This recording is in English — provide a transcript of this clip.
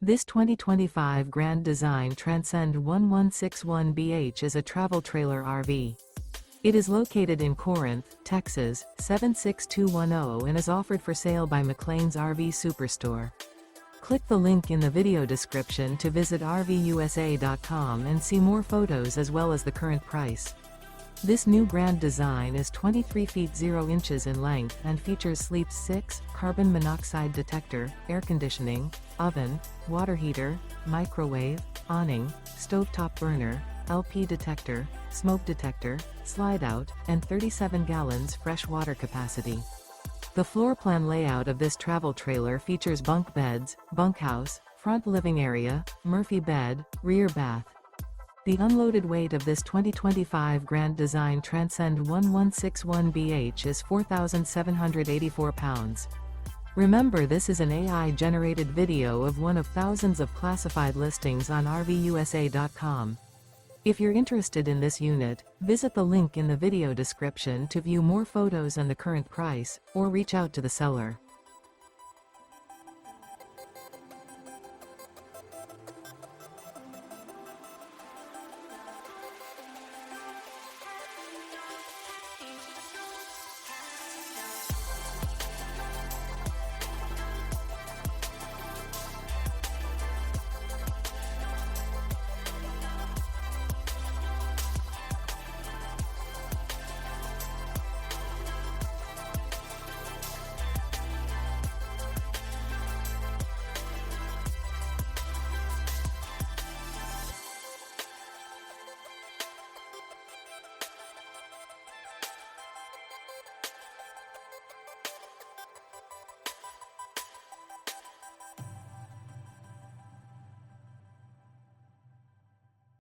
This 2025 Grand Design Transcend 1161BH is a travel trailer RV. It is located in Corinth, Texas, 76210 and is offered for sale by McClain's RV Superstore. Click the link in the video description to visit RVUSA.com and see more photos as well as the current price. This new Grand Design is 23 feet 0 inches in length and features Sleep 6, carbon monoxide detector, air conditioning, oven, water heater, microwave, awning, stovetop burner, LP detector, smoke detector, Slideout, and 37 gallons fresh water capacity. The floor plan layout of this travel trailer features bunk beds, bunkhouse, front living area, Murphy bed, rear bath. The unloaded weight of this 2025 Grand Design Transcend 1161BH is 4,784 pounds. Remember, this is an AI-generated video of one of thousands of classified listings on RVUSA.com. If you're interested in this unit, visit the link in the video description to view more photos and the current price, or reach out to the seller.